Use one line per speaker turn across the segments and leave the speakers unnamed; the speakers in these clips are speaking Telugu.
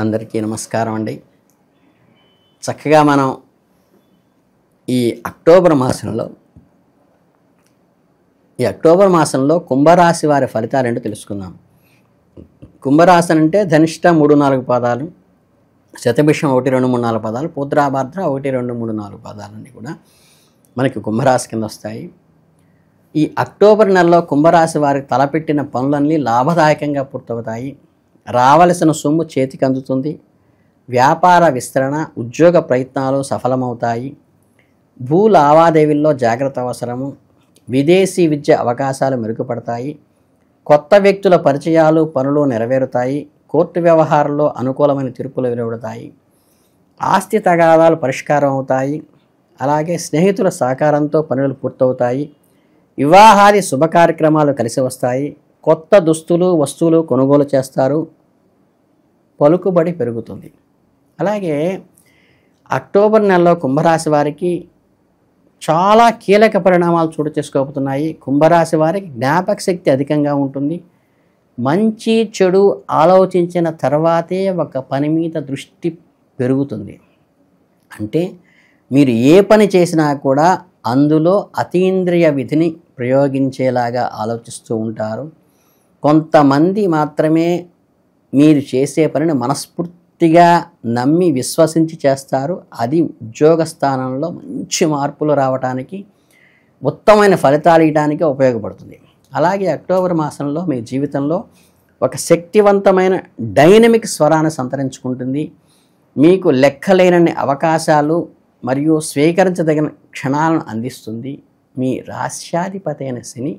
అందరికీ నమస్కారం అండి. చక్కగా మనం ఈ అక్టోబర్ మాసంలో కుంభరాశి వారి ఫలితాలు ఏంటో తెలుసుకుందాం. కుంభరాశి అంటే ధనిష్ట 3-4 పాదాలు, శతభిషం 1-2-3-4 పాదాలు, పూత్రాభాద్ర 1-2-3-4 పాదాలన్నీ కూడా మనకి కుంభరాశి కింద వస్తాయి. ఈ అక్టోబర్ నెలలో కుంభరాశి వారికి తలపెట్టిన పనులన్నీ లాభదాయకంగా పూర్తవుతాయి. రావలసిన సొమ్ము చేతికి అందుతుంది. వ్యాపార విస్తరణ, ఉద్యోగ ప్రయత్నాలు సఫలమవుతాయి. భూ లావాదేవీల్లో జాగ్రత్త అవసరము. విదేశీ విద్య అవకాశాలు మెరుగుపడతాయి. కొత్త వ్యక్తుల పరిచయాలు, పనులు నెరవేరుతాయి. కోర్టు వ్యవహారాల్లో అనుకూలమైన తీర్పులు వెలువడతాయి. ఆస్తి తగాదాలు పరిష్కారం అవుతాయి. అలాగే స్నేహితుల సహకారంతో పనులు పూర్తవుతాయి. వివాహాది శుభ కార్యక్రమాలు కలిసి వస్తాయి. కొత్త దుస్తులు, వస్తువులు కొనుగోలు చేస్తారు. పలుకుబడి పెరుగుతుంది. అలాగే అక్టోబర్ నెలలో కుంభరాశి వారికి చాలా కీలక పరిణామాలు చోటు చేసుకోబోతున్నాయి. కుంభరాశి వారికి జ్ఞాపక శక్తి అధికంగా ఉంటుంది. మంచి చెడు ఆలోచించిన తర్వాతే ఒక పని మీద దృష్టి పెరుగుతుంది. అంటే మీరు ఏ పని చేసినా కూడా అందులో అతీంద్రియ విధిని ప్రయోగించేలాగా ఆలోచిస్తూ ఉంటారు. కొంతమంది మాత్రమే మీరు చేసే పనిని మనస్ఫూర్తిగా నమ్మి విశ్వసించి చేస్తారు. అది ఉద్యోగ స్థానంలో మంచి మార్పులు రావడానికి, ఉత్తమమైన ఫలితాలు ఇవ్వడానికి ఉపయోగపడుతుంది. అలాగే అక్టోబర్ మాసంలో మీ జీవితంలో ఒక శక్తివంతమైన డైనమిక్ స్వరాన్ని సంతరించుకుంటుంది. మీకు లెక్కలేనన్ని అవకాశాలు మరియు స్వీకరించదగిన క్షణాలను అందిస్తుంది. మీ రాశ్యాధిపతి అయిన శని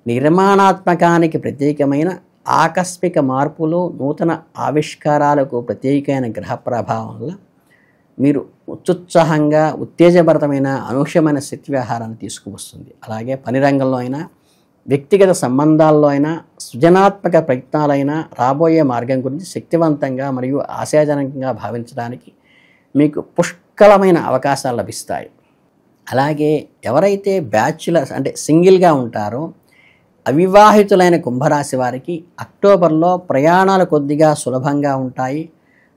నిర్మాణాత్మకానికి ప్రత్యేకమైన ఆకస్మిక మార్పులు, నూతన ఆవిష్కారాలకు ప్రత్యేకమైన గ్రహ ప్రభావం వల్ల మీరు ఉత్సాహంగా, ఉత్తేజభరితమైన, అనూహ్యమైన శక్తి వ్యవహారాన్ని తీసుకువస్తుంది. అలాగే పని రంగంలో అయినా, వ్యక్తిగత సంబంధాల్లో అయినా, సృజనాత్మక ప్రయత్నాలైనా రాబోయే మార్గం గురించి శక్తివంతంగా మరియు ఆశాజనకంగా భావించడానికి మీకు పుష్కలమైన అవకాశాలు లభిస్తాయి. అలాగే ఎవరైతే బ్యాచులర్స్ అంటే సింగిల్గా ఉంటారో అవివాహితులైన కుంభరాశి వారికి అక్టోబర్లో ప్రయాణాలు కొద్దిగా సులభంగా ఉంటాయి.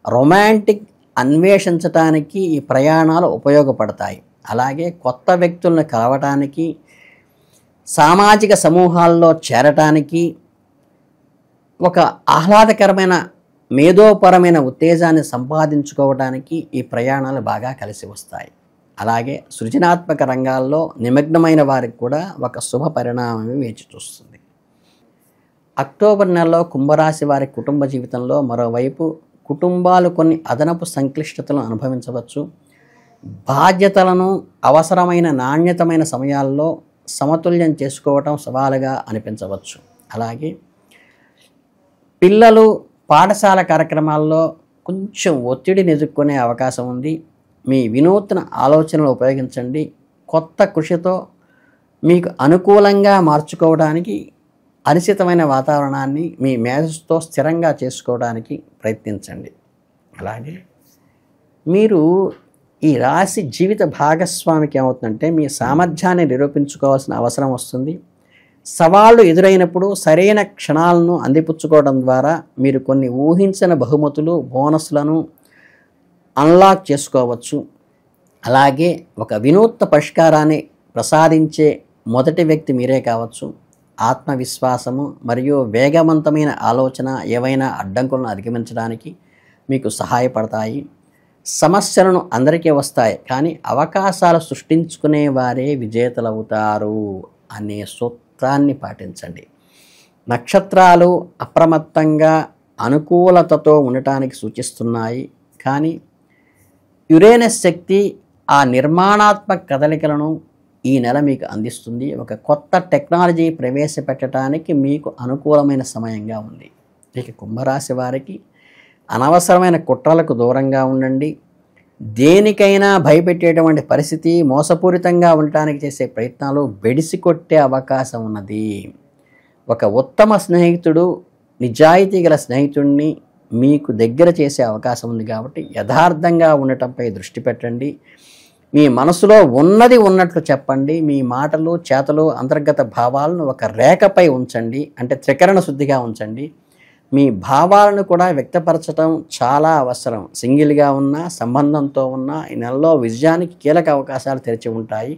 రొమాంటిక్ అన్వేషించటానికి ఈ ప్రయాణాలు ఉపయోగపడతాయి. అలాగే కొత్త వ్యక్తులను కలవటానికి, సామాజిక సమూహాల్లో చేరటానికి, ఒక ఆహ్లాదకరమైన మేధోపరమైన ఉత్తేజాన్ని సంపాదించుకోవడానికి ఈ ప్రయాణాలు బాగా కలిసి వస్తాయి. అలాగే సృజనాత్మక రంగాల్లో నిమగ్నమైన వారికి కూడా ఒక శుభ పరిణామం వేచి చూస్తుంది. అక్టోబర్ నెలలో కుంభరాశి వారి కుటుంబ జీవితంలో మరోవైపు కుటుంబాలు కొన్ని అదనపు సంక్లిష్టతలను అనుభవించవచ్చు. బాధ్యతలను అవసరమైన నాణ్యతమైన సమయాల్లో సమతుల్యం చేసుకోవటం సవాలుగా అనిపించవచ్చు. అలాగే పిల్లలు పాఠశాల కార్యక్రమాల్లో కొంచెం ఒత్తిడిని ఎదుర్కొనే అవకాశం ఉంది. మీ వినూత్న ఆలోచనలు ఉపయోగించండి. కొత్త కృషితో మీకు అనుకూలంగా మార్చుకోవడానికి, అనిశ్చితమైన వాతావరణాన్ని మీ మేధస్సుతో స్థిరంగా చేసుకోవడానికి ప్రయత్నించండి. అలాగే మీరు ఈ రాశి జీవిత భాగస్వామికి ఏమవుతుందంటే మీ సామర్థ్యాన్ని నిరూపించుకోవాల్సిన అవసరం వస్తుంది. సవాళ్లు ఎదురైనప్పుడు సరైన క్షణాలను అందిపుచ్చుకోవడం ద్వారా మీరు కొన్ని ఊహించిన బహుమతులు, బోనస్లను అన్లాక్ చేసుకోవచ్చు. అలాగే ఒక వినూత్న పరిష్కారాన్ని ప్రసాదించే మొదటి వ్యక్తి మీరే కావచ్చు. ఆత్మవిశ్వాసము మరియు వేగవంతమైన ఆలోచన ఏవైనా అడ్డంకులను అధిగమించడానికి మీకు సహాయపడతాయి. సమస్యలను అందరికీ వస్తాయి, కానీ అవకాశాలు సృష్టించుకునే వారే విజేతలవుతారు అనే సూత్రాన్ని పాటించండి. నక్షత్రాలు అప్రమత్తంగా అనుకూలతతో ఉండటానికి సూచిస్తున్నాయి, కానీ యురేనస్ శక్తి ఆ నిర్మాణాత్మక కదలికలను ఈ నెల మీకు అందిస్తుంది. ఒక కొత్త టెక్నాలజీ ప్రవేశపెట్టడానికి మీకు అనుకూలమైన సమయంగా ఉంది. ఇక కుంభరాశి వారికి అనవసరమైన కుట్రలకు దూరంగా ఉండండి. దేనికైనా భయపెట్టేటువంటి పరిస్థితి, మోసపూరితంగా ఉండటానికి చేసే ప్రయత్నాలు బెడిసి కొట్టే అవకాశం ఉన్నది. ఒక ఉత్తమ స్నేహితుడు, నిజాయితీ గల స్నేహితుడిని మీకు దగ్గర చేసే అవకాశం ఉంది. కాబట్టి యథార్థంగా ఉండటంపై దృష్టి పెట్టండి. మీ మనసులో ఉన్నది ఉన్నట్లు చెప్పండి. మీ మాటలు, చేతలు, అంతర్గత భావాలను ఒక రేఖపై ఉంచండి. అంటే త్రికరణ శుద్ధిగా ఉంచండి. మీ భావాలను కూడా వ్యక్తపరచడం చాలా అవసరం. సింగిల్గా ఉన్నా, సంబంధంతో ఉన్నా ఈ నెలలో విజయానికి కీలక అవకాశాలు తెరిచి ఉంటాయి.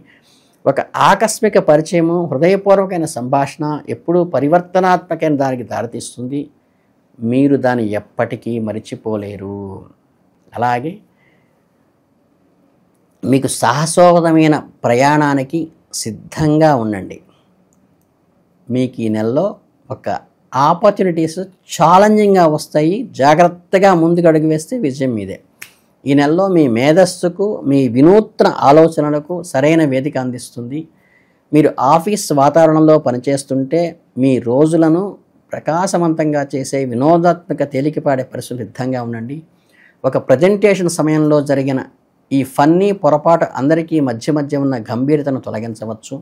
ఒక ఆకస్మిక పరిచయము, హృదయపూర్వకమైన సంభాషణ ఎప్పుడూ పరివర్తనాత్మకమైన దానికి దారితీస్తుంది. మీరు దాన్ని ఎప్పటికీ మరిచిపోలేరు. అలాగే మీకు సాహసోపేతమైన ప్రయాణానికి సిద్ధంగా ఉండండి. మీకు ఈ నెలలో ఒక ఆపర్చునిటీస్ ఛాలెంజింగ్గా వస్తాయి. జాగ్రత్తగా ముందుకు అడుగు వేస్తే విజయం మీదే. ఈ నెలలో మీ మేధస్సుకు, మీ వినూత్న ఆలోచనలకు సరైన వేదిక అందిస్తుంది. మీరు ఆఫీస్ వాతావరణంలో పనిచేస్తుంటే మీ రోజులను ప్రకాశవంతంగా చేసే వినోదాత్మక తేలికపాడే పరిస్థితులు సిద్ధంగా ఉండండి. ఒక ప్రజెంటేషన్ సమయంలో జరిగిన ఈ ఫన్నీ పొరపాటు అందరికీ మధ్య ఉన్న గంభీరతను తొలగించవచ్చు.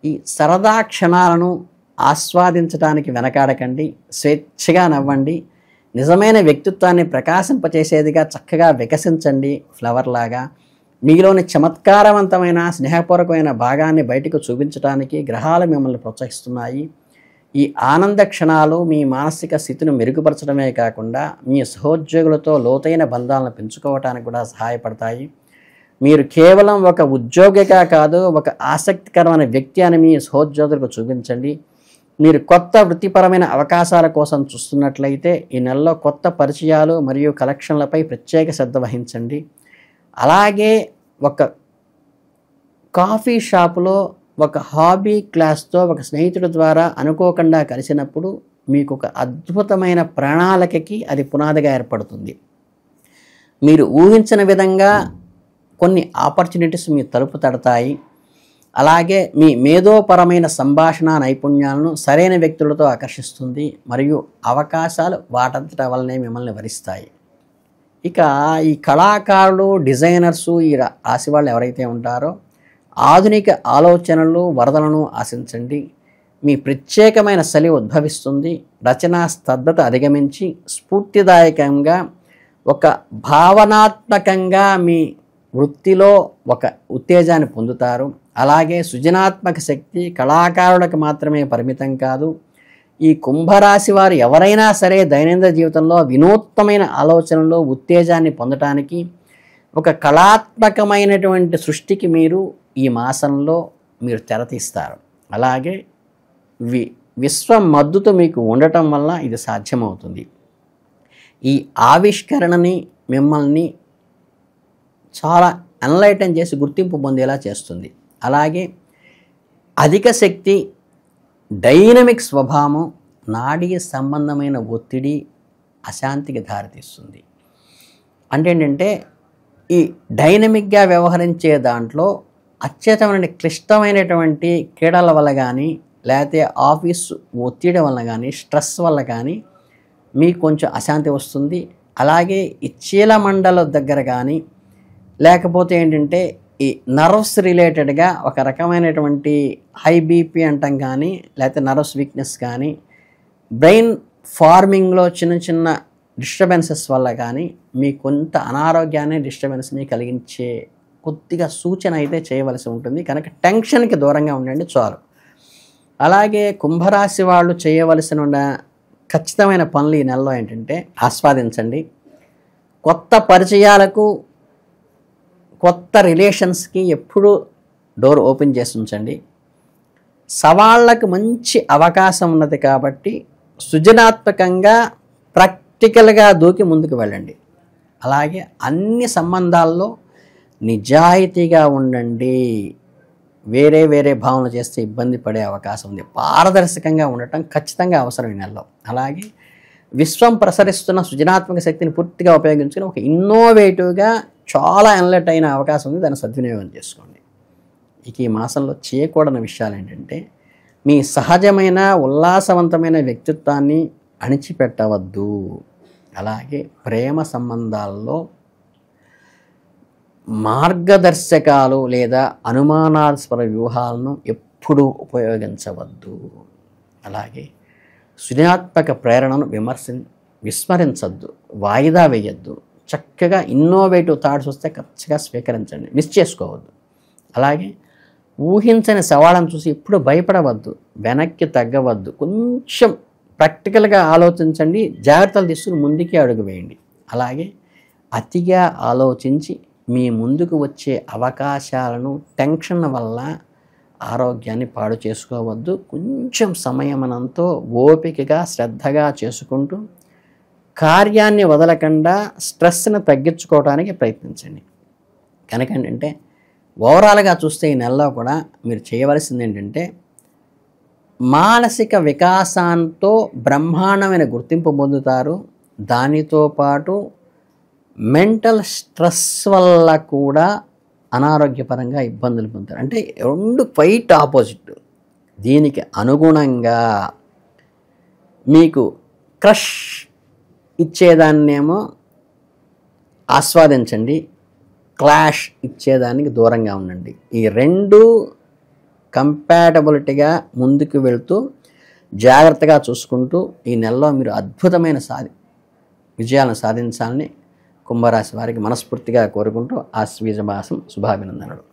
ఈ సరదా క్షణాలను ఆస్వాదించడానికి వెనకాడకండి. స్వేచ్ఛగా నవ్వండి. నిజమైన వ్యక్తిత్వాన్ని ప్రకాశింపచేసేదిగా చక్కగా వికసించండి. ఫ్లవర్ లాగా మీలోని చమత్కారవంతమైన స్నేహపూర్వకమైన భాగాన్ని బయటకు చూపించడానికి గ్రహాలు మిమ్మల్ని ప్రోత్సహిస్తున్నాయి. ఈ ఆనంద క్షణాలు మీ మానసిక స్థితిని మెరుగుపరచడమే కాకుండా మీ సహోద్యోగులతో లోతైన బంధాలను పెంచుకోవటానికి కూడా సహాయపడతాయి. మీరు కేవలం ఒక ఉద్యోగిగా కాదు, ఒక ఆసక్తికరమైన వ్యక్తి అని మీ సహోద్యోగులకు చూపించండి. మీరు కొత్త వృత్తిపరమైన అవకాశాల కోసం చూస్తున్నట్లయితే ఈ నెలలో కొత్త పరిచయాలు మరియు కలెక్షన్లపై ప్రత్యేక శ్రద్ధ వహించండి. అలాగే ఒక కాఫీ షాపులో ఒక హాబీ క్లాస్తో ఒక స్నేహితుడి ద్వారా అనుకోకుండా కలిసినప్పుడు మీకు ఒక అద్భుతమైన ప్రణాళికకి అది పునాదిగా ఏర్పడుతుంది. మీరు ఊహించిన విధంగా కొన్ని ఆపర్చునిటీస్ మీ తలుపు తడతాయి. అలాగే మీ మేధోపరమైన సంభాషణ నైపుణ్యాలను సరైన వ్యక్తులతో ఆకర్షిస్తుంది మరియు అవకాశాలు వాటంతట వల్లనే మిమ్మల్ని వరిస్తాయి. ఇక ఈ కళాకారులు, డిజైనర్సు, ఈ రాశి వాళ్ళు ఎవరైతే ఉంటారో ఆధునిక ఆలోచనలు, వరదలను ఆశించండి. మీ ప్రత్యేకమైన శైలి ఉద్భవిస్తుంది. రచనా స్తబ్దత అధిగమించి స్ఫూర్తిదాయకంగా ఒక భావనాత్మకంగా మీ వృత్తిలో ఒక ఉత్తేజాన్ని పొందుతారు. అలాగే సృజనాత్మక శక్తి కళాకారులకు మాత్రమే పరిమితం కాదు. ఈ కుంభరాశి వారు ఎవరైనా సరే దైనందిన జీవితంలో వినూత్నమైన ఆలోచనలు, ఉత్తేజాన్ని పొందటానికి ఒక కళాత్మకమైనటువంటి సృష్టికి మీరు ఈ మాసంలో మీరు తెరతీస్తారు. అలాగే విశ్వం మద్దతు మీకు ఉండటం వల్ల ఇది సాధ్యమవుతుంది. ఈ ఆవిష్కరణని మిమ్మల్ని చాలా ఎన్లైటన్ చేసి గుర్తింపు పొందేలా చేస్తుంది. అలాగే అధిక శక్తి, డైనమిక్ స్వభావం నాడీ సంబంధమైన ఒత్తిడి అశాంతికి దారితీస్తుంది. అంటే ఏంటంటే ఈ డైనమిక్గా వ్యవహరించే దాంట్లో అత్యతమైన క్లిష్టమైనటువంటి క్రీడల వల్ల కానీ, లేకపోతే ఆఫీసు ఒత్తిడి వల్ల కానీ, స్ట్రెస్ వల్ల కానీ మీకు కొంచెం అశాంతి వస్తుంది. అలాగే ఈ చీలమండల దగ్గర కానీ, లేకపోతే ఏంటంటే ఈ నర్వ్స్ రిలేటెడ్గా ఒక రకమైనటువంటి హై బీపీ అంటాం కానీ, లేకపోతే నర్వ్స్ వీక్నెస్ కానీ, బ్రెయిన్ ఫార్మింగ్లో చిన్న డిస్టర్బెన్సెస్ వల్ల కానీ మీకు కొంత అనారోగ్యాన్ని, డిస్టర్బెన్స్ని కలిగించే కొద్దిగా సూచన అయితే చేయవలసి ఉంటుంది. కనుక టెన్షన్కి దూరంగా ఉండండి చాలు. అలాగే కుంభరాశి వాళ్ళు చేయవలసిన ఖచ్చితమైన పనులు ఈ నెలలో ఏంటంటే ఆస్వాదించండి. కొత్త పరిచయాలకు, కొత్త రిలేషన్స్కి ఎప్పుడూ డోర్ ఓపెన్ చేసి ఉంచండి. సవాళ్ళకు మంచి అవకాశం ఉన్నది కాబట్టి సృజనాత్మకంగా ప్రాక్టికల్గా దూకి ముందుకు వెళ్ళండి. అలాగే అన్ని సంబంధాల్లో నిజాయితీగా ఉండండి. వేరే భావనలు చేస్తే ఇబ్బంది పడే అవకాశం ఉంది. పారదర్శకంగా ఉండటం ఖచ్చితంగా అవసరం ఈ నెలలో. అలాగే విశ్వం ప్రసరిస్తున్న సృజనాత్మక శక్తిని పూర్తిగా ఉపయోగించుకుని ఒక ఇన్నోవేటివ్గా చాలా ఎన్లెట్ అయిన అవకాశం ఉంది. దాన్ని సద్వినియోగం చేసుకోండి. ఇక ఈ మాసంలో చేయకూడని విషయాలు ఏంటంటే మీ సహజమైన ఉల్లాసవంతమైన వ్యక్తిత్వాన్ని అణిచిపెట్టవద్దు. అలాగే ప్రేమ సంబంధాల్లో మార్గదర్శకాలు లేదా అనుమానాస్పద వ్యూహాలను ఎప్పుడూ ఉపయోగించవద్దు. అలాగే సృజనాత్మక ప్రేరణను విస్మరించద్దు, వాయిదా వేయద్దు. చక్కగా ఇన్నోవేటివ్ థాట్స్ వస్తే ఖచ్చితంగా స్వీకరించండి, మిస్ చేసుకోవద్దు. అలాగే ఊహించని సవాళ్ళను చూసి ఎప్పుడు భయపడవద్దు, వెనక్కి తగ్గవద్దు. కొంచెం ప్రాక్టికల్గా ఆలోచించండి, జాగ్రత్తలు తీసుకుని ముందుకే అడుగు వేయండి. అలాగే అతిగా ఆలోచించి మీ ముందుకు వచ్చే అవకాశాలను టెన్షన్ వల్ల ఆరోగ్యాన్ని పాడు చేసుకోవద్దు. కొంచెం సమయమనంతో ఓపికగా శ్రద్ధగా చేసుకుంటూ కార్యాన్ని వదలకుండా స్ట్రెస్ని తగ్గించుకోవడానికి ప్రయత్నించండి. కనుక ఏంటంటే ఓవరాల్గా చూస్తే ఈ నెలలో కూడా మీరు చేయవలసింది ఏంటంటే మానసిక వికాసంతో బ్రహ్మాండమైన గుర్తింపు పొందుతారు. దానితో పాటు మెంటల్ స్ట్రెస్ వల్ల కూడా అనారోగ్యపరంగా ఇబ్బందులు పొందుతారు. అంటే రెండు క్వైట్ ఆపోజిట్. దీనికి అనుగుణంగా మీకు క్రష్ ఇచ్చేదాన్నేమో ఆస్వాదించండి, క్లాష్ ఇచ్చేదానికి దూరంగా ఉండండి. ఈ రెండు కంపాటబిలిటీగా ముందుకు వెళ్తూ జాగ్రత్తగా చూసుకుంటూ ఈ నెలలో మీరు అద్భుతమైన విజయాలను సాధించాలని కుంభరాశి వారికి మనస్ఫూర్తిగా కోరుకుంటూ ఆశ్వీజ మాసం శుభాభినందనలు.